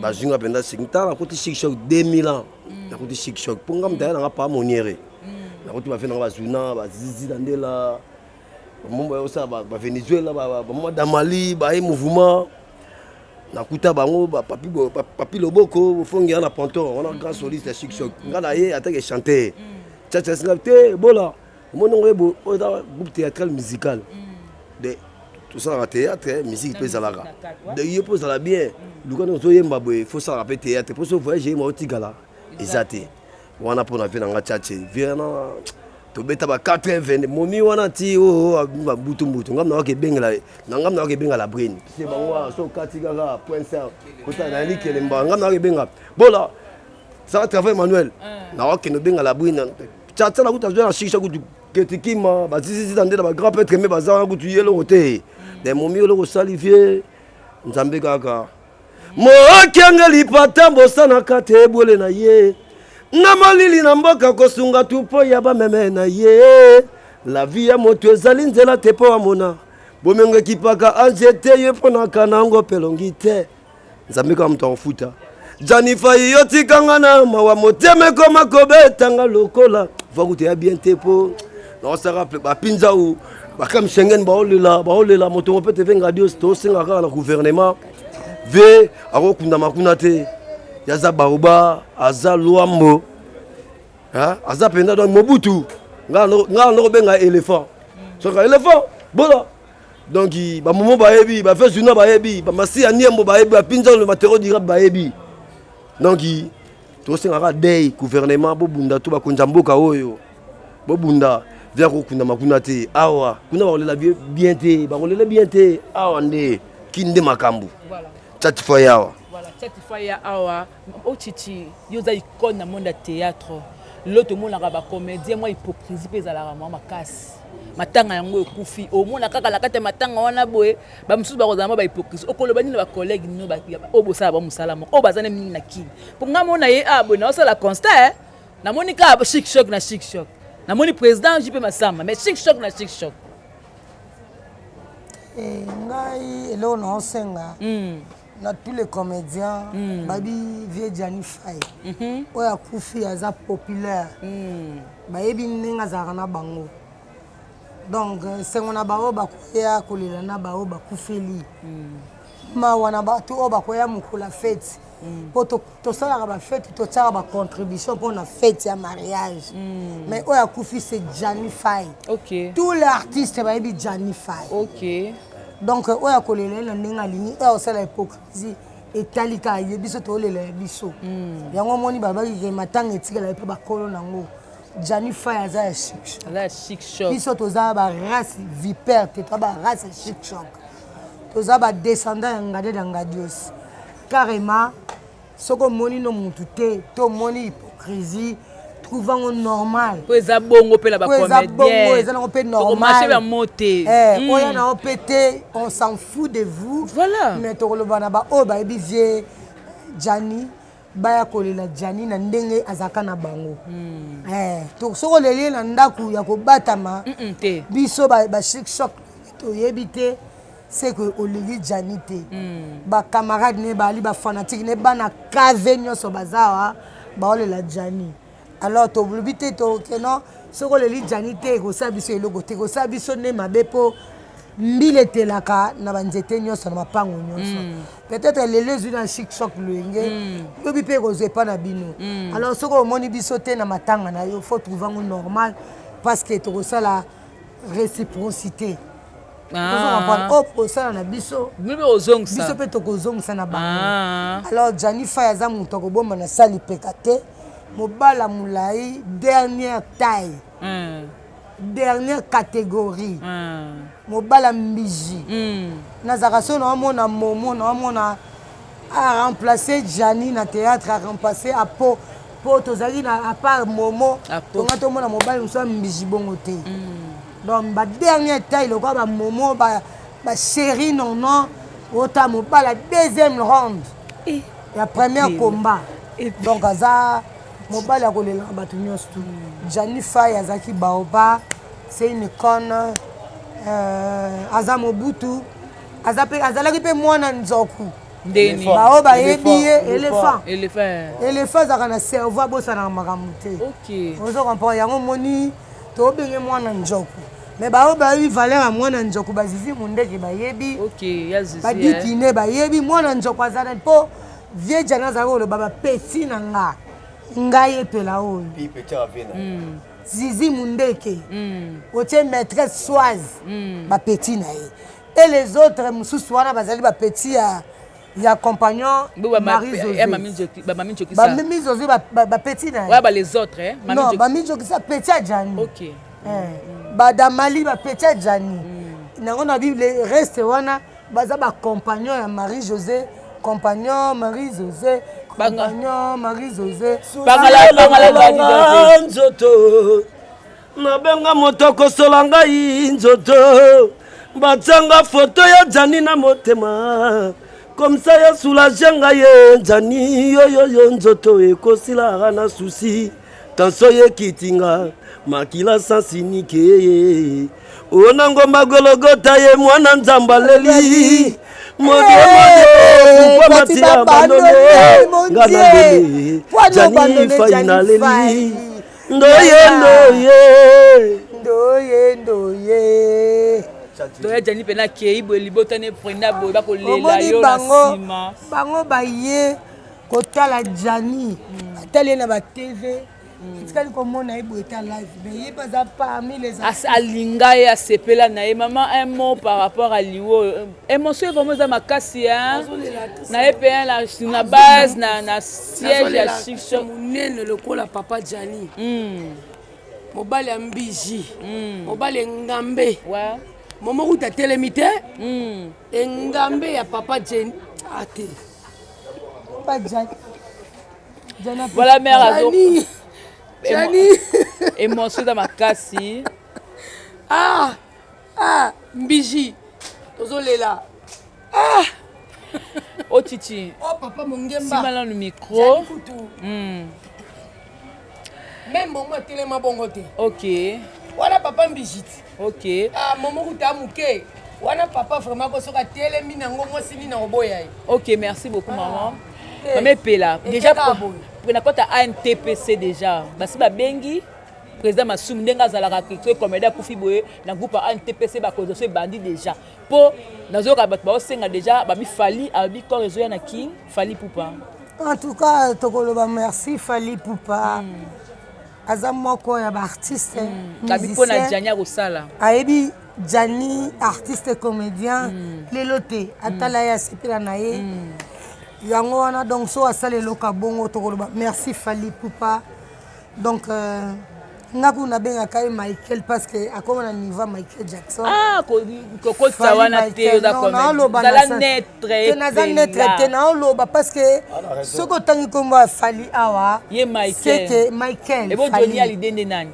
Bazunga penda singta na côté chic choc 2000 ans. Na côté chic choc. Ponga mtaya nanga pa moniere. Na côté ba venanga bazuna bazizi dandela. Mombo yo sa ba Venezuela ba mo da Mali ba e mouvement. Na kuta bango papi loboko fongi na ponton on a grand soliste chic choc ngana ye attaque chanter tcha snapte bola mono ngebo oda groupe théâtral musical de tout ça na théâtre musique peut ça là de y pose la bien lukano zo yemba boy faut ça rappeler théâtre pour se voyager mo tigala ezate wana pona fe na tchache viena to beta ba 80 momi wana ti o butu ngam na ke bengala ngam na ke bengala brain c'est bango so katika ga point ça kota na likele mba ngam na ke benga bola ça travail manuel na ke no bengala brain tchatsa na kuta zo na shisha kutu ketikima ba zizi ndela ba grand pêtre me bazanga kutu yelo hote de momi lo salivier nzambe kaka mo akengeli patambo sana katebole na ye Namalili na mboka kosunga tupo ya ba meme na ye la vie ya moto ezali nzela te po amona bomenge kipaka anjete ye pona kanango pelongite nzambe ka mto ofuta Jani Faye yotikanga na mawa moteme koma kobetanga lokola vakuti ya bien te po na sara ba pinza ou ba kam Schengen ba olela moto opete venga dios to singa ka na gouvernement ve akokunda makuna te yaza baoba aza luambo aza penda donc Mobutu nga no benga éléphant so ka éléphant bola donc ba momo ba yebi ba fait journée ba yebi ba masi aniembo ba yebi ba pinza le matériau dira ba yebi donc to singa ka day gouvernement bo bunda to ba konjamboka oyo bo bunda via ko kunda makuna te awa kuna ba lela bien te ba lela bien te awa nde kinde makambu voilà chat for yawa. Voilà, cette fois il y a awa au chichi yoza icône na monde théâtre l'autre monde la comédien moi hypocrisie pesa la moi makasi matanga yango ekufi au monde kaka la kate matanga wana boye ba mususu ba kozama ba hypocrisie okoloba ni ba collègue no ba obosala ba musala mo obazana mingi na kini pour ngamona ye abo na osala constat na monika chic choc na chic choc na moni président JP Massamba mais chic choc na chic choc ngai elo na osenga na tous les comédiens babi vie Jani Faye oya kufi aza populaire bayebi ndenge azalaka na bango donc sengo na bao bakoya kolela na bao bakufeli mawa na bato oyo bakoya mokula fete po tosalaka bafete totiaka bacontribution mpona fete ya mariage mais oyo akufi c'est Jani Faye tous les artistes bayebi Jani Faye donc oyo akolela na ndenge alingi oyo osala hypocrisie etalika ye biso tolela biso yango moni babaki ke matanga etikala pe bakolo nango Jani Faya za ya chic la chic shop biso toza ba race vipère te to ba race chic shop toza ba descendant ya ngade da ngadios carrément soko moni no mutu te to moni hypocrisie trouvant normal po eza bongo pe la ba comédien eza na pe normal to marcher ba moté oya na opété on s'en fout de vous voilà mais to lo bana ba o ba ebivie Jani baya kolela Jani na ndenge azaka na bango to soko leli na ndaku ya kobatama te biso ba chic choc to yebite c'est que oleli Jani te ba camarade ne ba ali ba fanatique ne bana cave nyoso bazawa ba olela Jani alors to blubite to keno soko leli Jani te ko sabiso eloko te ko sabiso ne mabepo mbile telaka na banzete nyoso na mapango nyoso peut-être lelo zui na chic choc luenge lobi pe ko zepa na bino alors soko moni biso te na matanga na yo faut trouver un normal parce que to ça la réciprocité oh pour ça na biso biso pe to ko zongsa na bango alors Jani Faya za muto ko bomba na sali pekate mobala mulai dernière taille dernière catégorie mobala mbiji nazaka so na mona momo na mona a remplacer Jani na théâtre a remplacer à po tozali na à part momo to ngato mona mobala muso mbiji bongo te donc ba dernière taille le quoi ba momo ba chéri non ota mobala deuxième round et la première combat donc aza mobile ya kolela bato nyonso tu Jani Faya azaki baoba c'est une icône aza mobutu azalaki pe mwana nzoku ndeni baoba yebi ye éléphant azaka na cerveau abosanaka makambo te ozo comprendre yango moni tobenge mwana nzoku mais baoba yebi valeur ya mwana nzoku bazizi mundeke bayebi badikine bayebi mwana nzoku azala mpo vie Jani azalaki oloba bapeti na nga ngai epela oyo Zizi Mundeke otie maîtresse Soise bapeti na ye et les autres mususu wana bazali bapeti ya compagnon Mamie José bapeti na ye les autres non Mamie José bapeti ya Jani badamali bapeti ya Jani nango na bible reste wana baza bacompagnon ya Marie José compagnon Marie José compagnon Marie José bangala nzoto nabenga moto kosola ngai nzoto batsanga foto ya Jani na motema comme ça ya soulage ngai Jani yo nzoto ekosila na souci tanso ye kitinga makila sansinike ona ngomba gologota ye mwana nzamba leli pourquoi matia bandone nganandele Jani Faya na leli ndoye doya Jani pena kei bo libota ne prena bo ba ko lela yo na sima bango baye kotala Jani atali na ba TV etikali komona ebo eta live mais ye pas parmi les alinga ya sepela na ye maman un mot par rapport à liwo émotion vraiment za makasi hein na ye pe na base na siège ya chic shop munene lokola papa Jani mobali ambiji mobali ngambe momo kuta telemite ngambe ya papa Jani ate papa Jani voilà mère azo Jani émotion dans ma kasi mbiji tozolela oh titi papa mongemba simala le micro même momo telema bongo te OK wana papa mbiji OK momo kuta muke wana papa vraiment ko soka telemi nango mosini na oboya OK merci beaucoup maman maman pela déjà pour na kota ANTPC déjà basi ba bengi président Massoum ndenga zalaka ke comédien kufi boye na groupe ANTPC ba kozo bandi déjà po nazoka bat ba osenga déjà ba mi fali abi ko réseau na king Fally Ipupa en tout cas tokoloba merci Fally Ipupa aza moko ya ba artiste musicien Jani Rosala ayebi Jani artiste comédien lelote atala ya sepela na ye yango wana donc so asala eloko bongo tokoloba merci Fally Ipupa donc ngaku nabengaka ye Michael parce que akoma na niveau Michael Jackson kokota wana te ozala netre naza netre te naoloba parce que soki otangi kombo ya Fally awa ye seke Michael ebo Johnny alide nde nani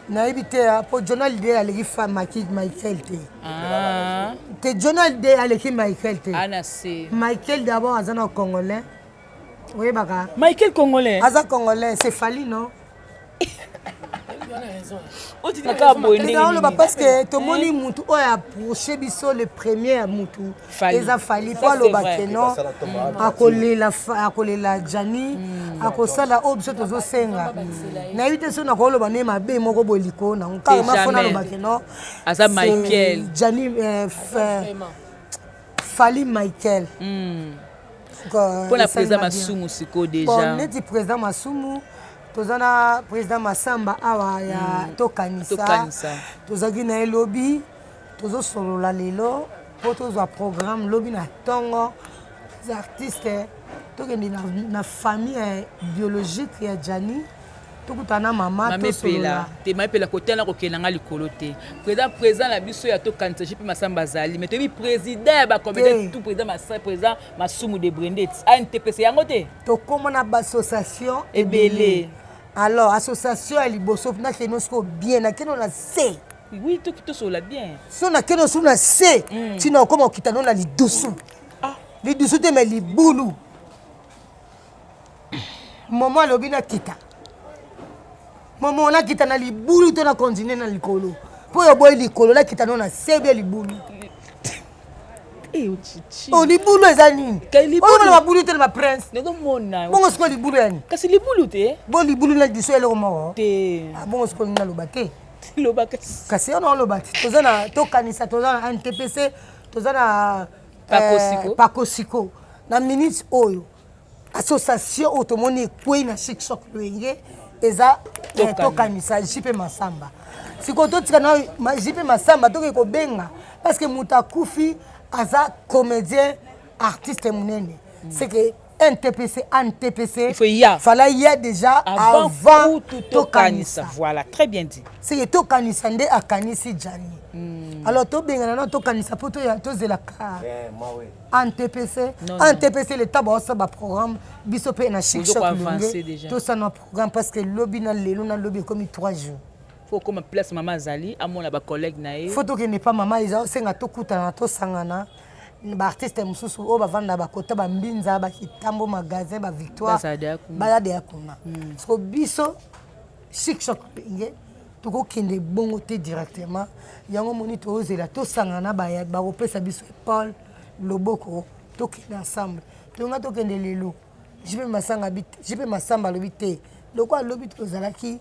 nayebi te po Johnny alide aleki Michael te Johnny alide aleki Michael te Michael d'abord aza na congolais oyebaka Michael congolais aza congolais c'est Fally non parce que tomoni mutu oyo approché biso le premier mutu eza Fally po alobake non akolela Jani akosala oyo biso tozosenga nayebi te so nakoloba ne mabe moko boye likolo nango kaka fona alobake non aza Michael Jani Fally Michael mpona président Masumu siko déjà neti président Masumu tozana président Masamba awa ya tokanisa tozaki na lobby tozosolola lelo po tozwa programme lobby na tongo les artistes tokende na famille biologique ya Jani tokutana mama tosolola te mapela kotana kokena likolo te président na biso ya tokanisa jipe Masamba zali mais tobi président ya ba comité tout président Masumu de Brendet ANTPC yango te tokoma na association ebele alors association ya liboso na keno sko bien na keno na C oui tout sola bien so na keno so na C tina okoma okitana na lidusu lidusu te mais libulu maman lobi na kita maman na kita na libulu to na continuer na likolo po yo boy likolo na kita na C bien libulu libulu eza nini oyo mabulu te na prince bongo siko libulu yani kasi libulu te bo libulu na diso eloko moko te bongo siko na loba te kasi ona oloba te toza na tokanisa toza na NTPC toza na pakosiko na minute oyo association oyo tomoni ekwei na chiksok lwenge eza tokanisa jipe Masamba siko totika na jipe Masamba toke kobenga parce que moto akufi aza comédien artiste munene c'est que NTPC fallait y a déjà avant tokanisa voilà très bien dit c'est que tokanisa nde akanisi Jani alors tobengana na tokanisa po to ya tozelaka NTPC le tabo sa ba programme biso pe na chic shop to ça na programme parce que lobby na lelo na lobby comme 3 jours faut comme place maman Zali amona ba collègue na ye faut que ne pas maman ils senga to kutana to sangana ba artiste mususu o ba vanda ba kota ba mbinza ba kitambo magasin ba victoire ba de yakuna so biso chic shop nge to ko kende bongo te directement yango monito ozela to sangana ba kopesa biso Paul Loboko to kende ensemble to nga to kende lelo jipe Masamba lobité lokwa lobité ozalaki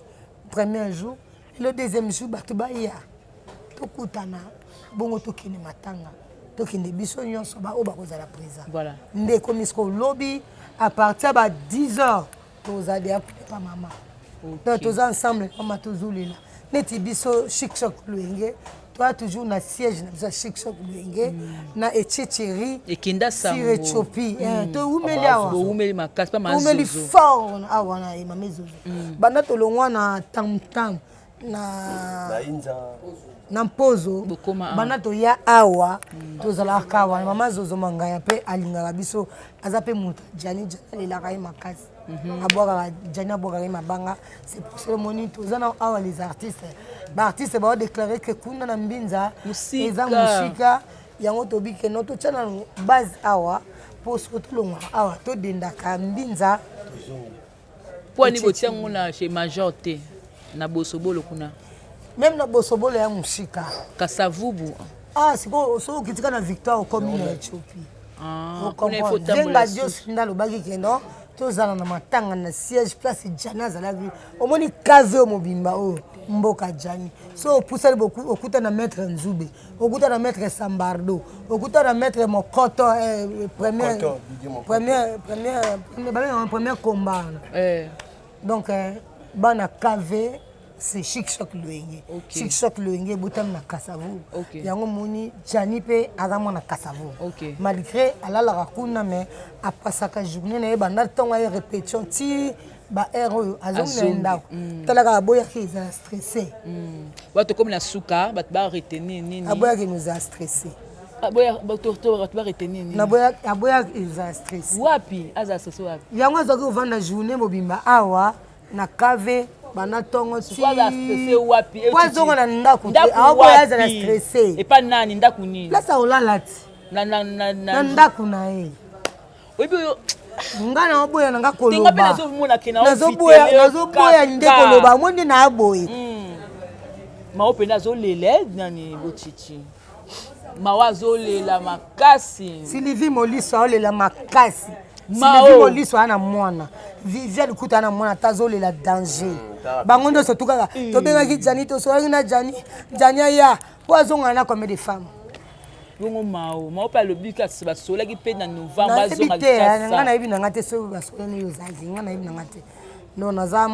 premier jour le deuxième jour batubaya tokutana bongo tokende matanga tokende biso nyonso ba oba kozala présent voilà nde komisko lobby à partir de 10h tozade pas maman donc tous ensemble maman tozulela neti biso chic choc luenge toi toujours na siège na biso chic choc luenge na etchétcherie ekinda sango sur Éthiopie to umeli awa umeli makasi pa mazozo umeli fort awa na mamezozo bana tolongwa na tam na mpozo bana to ya awa tozala kawa mama zozo mangaya pe alingaka biso aza pe muta Jani lelaka ye makasi abwaka Jani abwaka ye mabanga c'est pour ce moni tozana awa les artistes ba artistes ba déclarer que kuna na mbinza eza musika yango tobike no to tshana base awa pour ce tout longa awa to dendaka mbinza pour ni botiango na chez major te na bosobolo kuna même na bosobolo ya musika kasavubu siko so kitika na victoire comme na Éthiopie kuna ifo tambola Dios ndalo baki kendo tozala na matanga na siège place Jani azalaki omoni cave mobimba o mboka Jani so poussali beaucoup okuta na maître Nzube okuta na maître Sambardo okuta na maître Mokoto premier combat donc bana cave c'est Chic Choc Loenge. Ok. Chic Choc Loenge botam na Kasavu. Ok. Yango moni Jani pe azamo na Kasavu. Ok. Malgré ala rakuna mais a pasaka journée na banda tonga répétition ti ba ero azonga ndako. Talaka boya ki za stressé. Bato comme na suka, bato ba retenir nini. Aboya ki nous a stressé. Bato ba retenir nini. Na boya aboya ils a stressé. Wapi aza stressé wapi. Yango zoki ovanda journée mobimba awa na cave bana tongo ti. Kwa za stressé wapi. Kwa zongo na ndako te. Aboya za stressé. Et pas nani ndako nini. La sa olala ti. Na ndako na ye. Obi nga na oboya na nga koloba. Tinga pe nazomona ke na nazoboya nde koloba mondi na aboye. Mao pe nazolela nani bochichi. Mao azolela makasi. Sylvie Moliso olela makasi. Sylvie Moliso ana mwana. Viviane Kuta ana mwana tazolela danger. Bango ndo sotuka to benga ki Jani to so na Jani ya wazonga na comme des femmes. Bongo mao pa lobi ka se basola ki pe na novembre bazonga kasa nga na yebi na ngate so basola ni yozazi nga na yebi na ngate non naza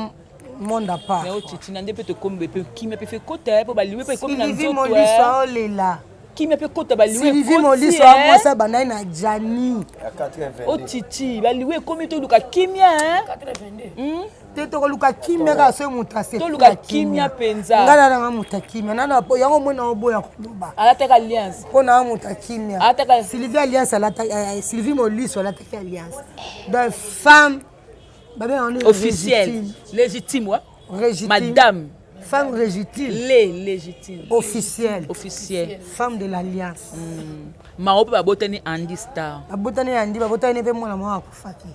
monde à part mais otiti na ndepe to kombe pe kimia pe fe kota po baliwe pe komi na nzoto Sylvie Moliso olela kimia pe kota baliwe Sylvie Moliso moi ça banai na Jani otiti baliwe komi to luka kimia hein te to luka kimia ka so mutase to luka kimia penza ngala na muta kimia nana po yango mona oboya koloba ala ta alliance pona muta kimia ala Sylvie Alliance ala ta Sylvie Moliso ala ta alliance de femme babé on est officielle légitime ouais madame femme légitime légitime officielle femme de l'alliance mao pe babotani Andy Star babotani Andy babotani pe mwana mwa akufaki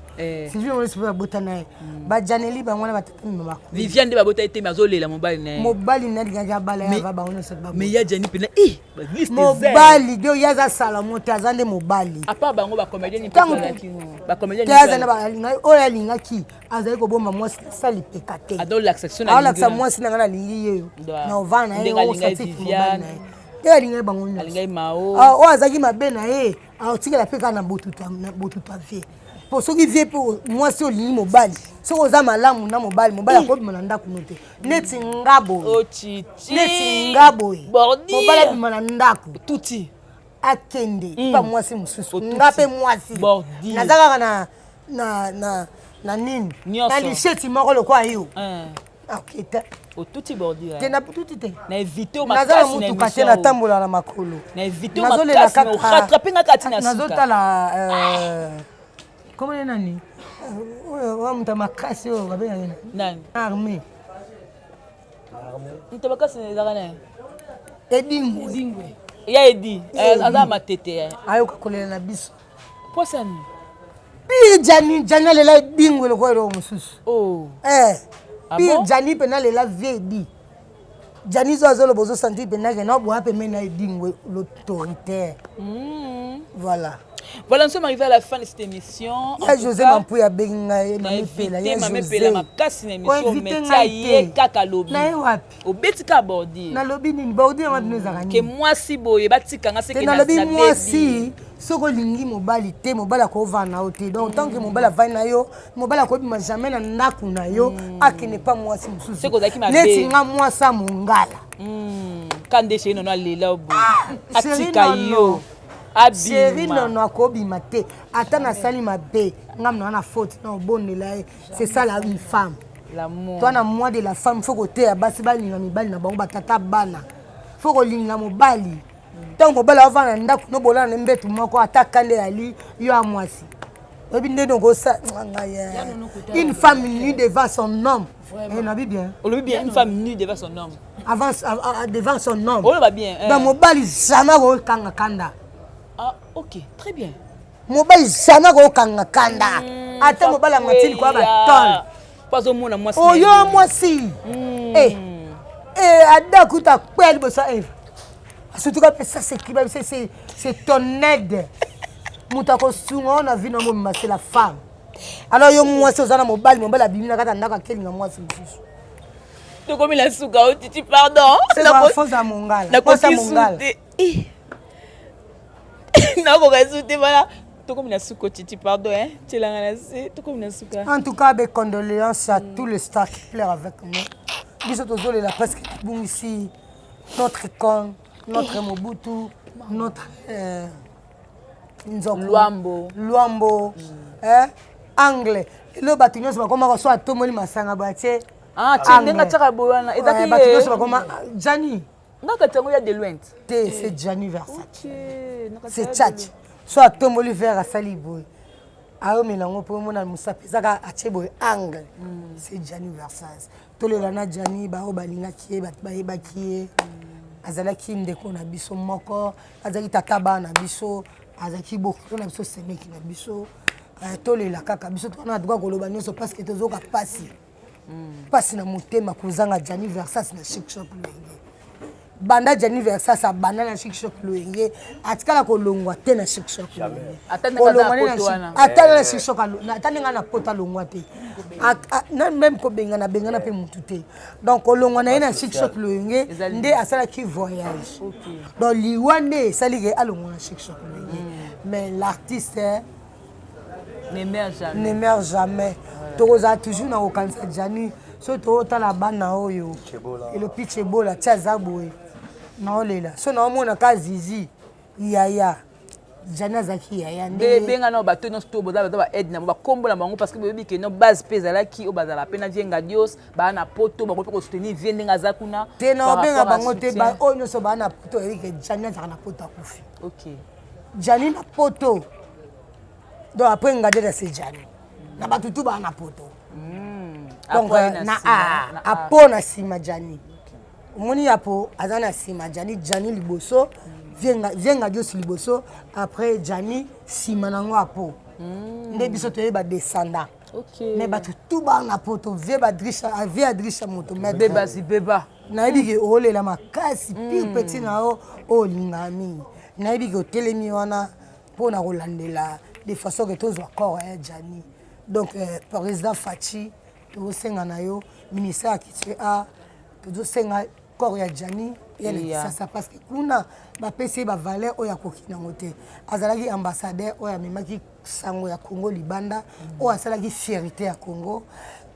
Sylvie Moliso babotana ba Janeli ba mwana batatu mama Viviane de babotani te mazolela mobali na diga bala ya ba ono se ba mais ya Jani pe na liste mobali do yaza sala moto azande mobali apa bango ba comédien ni ba comédien ni yaza na ba oya lingaki azali ko bomba moi sali pekate adole l'action na l'action moi sina ngana lingi yeyo na ovana yo Viviane te lingi bango nyo alingai mao o azaki mabe na ye atikela peka na botuta vie po soki vie po moi si olingi mobali soko oza malamu na mobali akobima na ndako no te neti ngabo mobali abima na ndako tuti akende pa mwasi mosusu nga mpe mwasi naza kaka na nini na lisheti moko lokwa yo aketa otuti bordi te na tuti te na éviter naza na mutuka te natambola na makolo na éviter makasi na rattraper nga kati na suka nazotala comment est nani wa muta makasi oyo babenga nani armée muta makasi ezaka na edingwe ya edi aza matete ayoka kolela na biso posani pi Jani alela edingwe lokola eloko mosusu pi Jani mpe nalela vie edi Jani zo azoloba ozosentir mpe nake na oboya mpe me na edingwe l'autoritaire voilà. Voilà, nous sommes arrivés à la fin de cette émission. Il y a José Mampouya Benga, il y a José. moi si boye batika nga seke na lobi moi si soko lingi mobali te mobali akova na ote donc tant que mobali va na yo mobali akobima jamais na ndaku na yo akene pas moi si mususu neti nga moi sa mongala kande chez nono lela obo atika yo Chérie non akobima te ata na sali mabe ngam na faute na obonela c'est ça la une femme l'amour toi na moi de la femme faut côté ya basi bali na mibali na bango batata bana faut ko linga mobali tant mobali avana ndako no bolana mbetu moko ataka nde ali yo amwasi obi nde donc ça une femme nue devant son homme et na bien une femme nue devant son homme devant son homme on va bien ba mobali jamais ko kanga kanda. Ah, ok, très bien. Mobali jamais ko kanga kanda. Ata mobali matili kwa ba tol. Pas au monde moi si. Oh yo moi si. Ada kuta kweli bosa surtout que ça c'est ton aide. Mutako sunga on a vu na mo c'est la femme. Alors yo moi si ozana mobali abimina kata ndaka kelinga moi si. To comme la suka o titi pardon. C'est la fausse à mongala. Na kosa mongala. Non, voilà. Pardon, hein? En tout cas, mes condoléances à tous les stars qui pleurent avec nous. biso tozolela parce que bon ici notre con, notre Mobutu, notre Luambo, anglais. Le bato nyonso bakoma so atomoli masanga batie. Ah, tiens, ndenga tshaka boyana. Ezaki bato nyonso bakoma Jani. Ngaka tango ya de loin. C'est Jani Versace. C'est Tchatch. So atomoli vers asali boy. Ayo melango po mona musapi zaka acheboy angle. C'est Jani Versace. Tolela na Jani ba o balinga kie ba ba kie. Azalaki ndeko na biso moko, azalaki tata bana biso, azalaki beaucoup na biso semeki na biso. Tolela kaka biso tona droit koloba nyonso parce que tozoka pasi. Pasi na motema kozanga Jani Versace na chic shop loenge. Banda Jani Versace a banda na chic shop loenge. Atikala kolongwa te na chic shop loenge. Atana na chic shop atana na pota longwa te. Même ko bengana pe mutu te. Donc kolongwa na na chic shop loenge nde asala ki voyage. Donc liwande salige alongwa na chic shop loenge. Mais l'artiste n'émerge jamais. Toza toujours na okanisa Jani. So to tala bana oyo. Et le pitch bola tchazaboe. Na olela. So na omona ka zizi. Yaya. Jana zaki yaya. Benga na bato no sto boza ba aide na ba kombola bango parce que bebi ke no base pezala ki o bazala pena vienga Dios ba na poto bango pe ko soutenir vienga zakuna. Te na benga bango te ba onyo so ba na poto erike Jana za na poto akufi. OK. Jani na poto. Donc après ngader de ces Jani. Na batutu ba na poto. Donc na apona sima Jani. Moni yapo azana sima Jani liboso vienga Dios liboso après Jani sima nango apo. Nde biso to ba descendant. OK. Mais batutu ba na poto vie adrisha moto mais beba. Na yebi ke olela makasi pire petit na o lingami. Na yebi ke telemi wana pona kolandela de façon que tous encore Jani. Donc président Fachi to senga na yo ministère qui tu a to senga corps ya Jani ça parce que kuna ba pese ba valeur o ya kokina moté azalaki ambassadeur o ya memaki sango ya Congo libanda o asalaki fierté ya Congo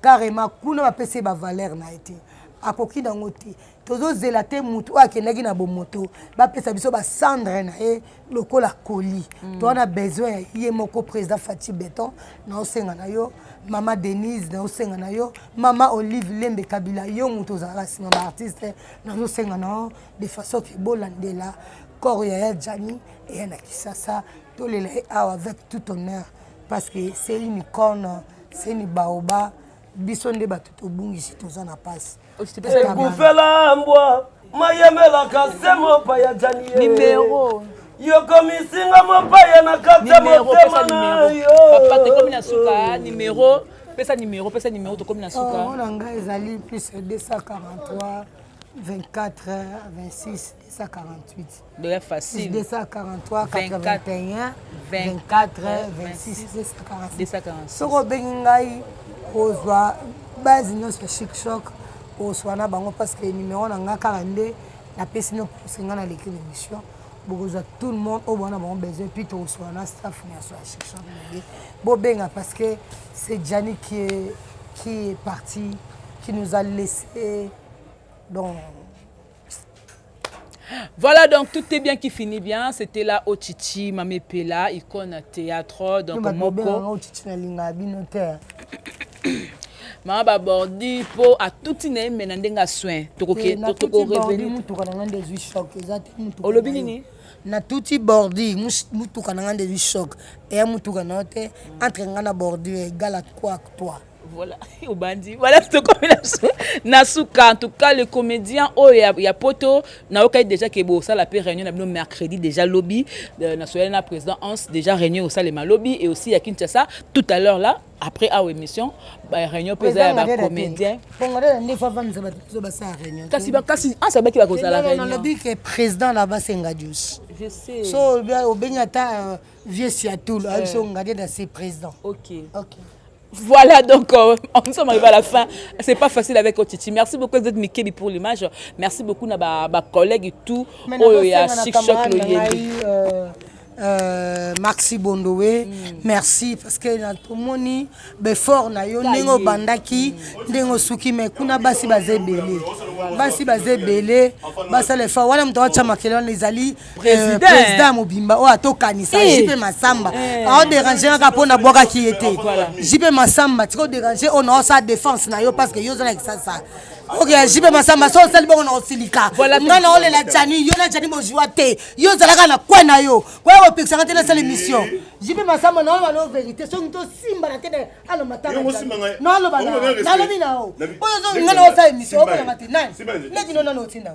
carrément kuna ba pese ba valeur na été akoki dango te tozo zelate mutu akendaki na bomoto ba pesa biso ba cendre na e lokola koli to on a besoin ye moko président Fati Beton na osenga na yo mama Denise na osenga na yo mama Olive Lembe Kabila yo mutu za sima ba artiste na osenga na de façon que bolandela corps ya Jani et na Kisasa to le avec tout honneur parce que c'est une icône c'est une baoba biso nde bato tobungisi toza na passe ekufela mbwa mayemela kasemo pa ya Jani numéro yokomisinga mopaya na kata motema na yo papa te komi na suka numéro pesa numéro to komi na suka on nga ezali plus 243 24 26 248 de facile 243 81 24 26 246 soko bengi ngai ozwa base nyonso chic choc oswana bango parce que numéro na nga kaka nde napesi no posenga na leki l'émission bokozwa tout le monde au bona bango besoin puis toswana staff nyonso ya chic choc bobenga parce que c'est Jani qui est parti qui nous a laissé donc voilà, donc tout est bien qui finit bien. C'était là au Chichi, Mamé Pela, icône théâtre. Donc, Moko. Maman Babordi, pour à tout iné, menandenga soin. Toko revenir. Olobini na tuti bordi mutuka na ngande du choc et mutuka na te entre ngana bordi égal à quoi que toi. Voilà, au bandit. Voilà, c'est comme Nasuka. En tout cas, le comédien, oh, il y a Poto. Na okai déjà que bon, ça la paix réunion le mercredi déjà lobby national président Hans déjà réunion au Salema lobby et aussi à Kinshasa tout à l'heure là après à émission réunion président ba comédien. Congolais ne faut pas nous abattre ça réunion. Kasi ah ça ba qui va cause la réunion. On lobby que président là-bas c'est Ngadius. Je sais. So au Benyata vieux Siatoul, ils sont Ngadius dans ses présidents. OK. Voilà, donc nous sommes arrivés à la fin. C'est pas facile avec Otiti. Merci beaucoup d'être Mikebi pour l'image. Merci beaucoup à mes collègues et tout. Oh, il y a Chic Choc Maxi Bondowe, merci parce que na tomoni befort na yo nengo bandaki ndengo suki me kuna basi bazebele basa le fa wana mto cha makelo ezali président mobimba o atokanisa jipe masamba a déranger ka pona boka ki était jipe masamba tiko déranger on a sa défense na yo parce que yo zana ça ok jipe masamba so sel bon na osilika ngana ole la tani yo na tani mojua te yo zalaka na kwena yo kwa pixanga tena sel émission jipe masamba na la vérité so nto simba na tena alo matanga non lo bana na lo bina o oyo zo ngana o sa émission o bana mati nani leki no na no tinda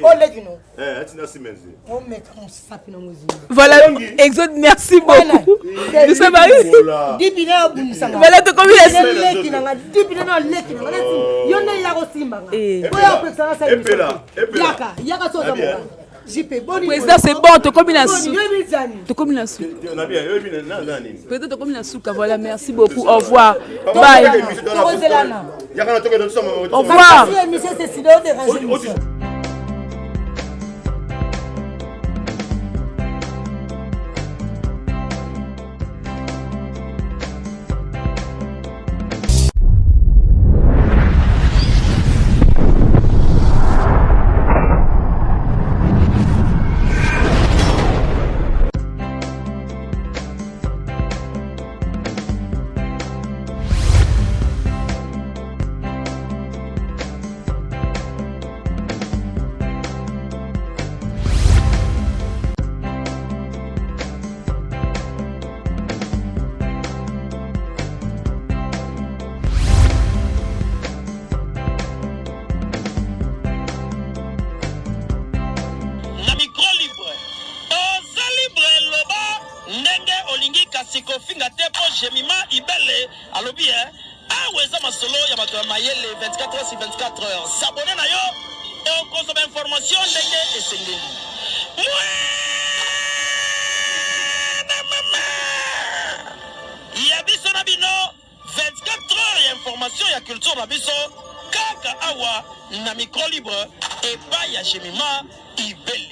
o leki no atina simenzi o meka on sapi na mozi voilà Exode merci beaucoup nous sommes arrivés dipina bumisanga voilà to comme leki na dipina na leki na yo ne ya ko simba oyo pixanga sa émission yaka so za mo président c'est bon to comme na sou to comme na sou président to comme na sou voilà merci beaucoup au revoir bye au revoir sikofinga te po jemima ibele alobi aweza masolo ya bato ya mayele 24h sur 24h s'abonner na yo et on consomme information ndenge esengeli ya biso na bino 24h ya information ya culture na biso kaka awa na micro libre epai ya jemima ibele.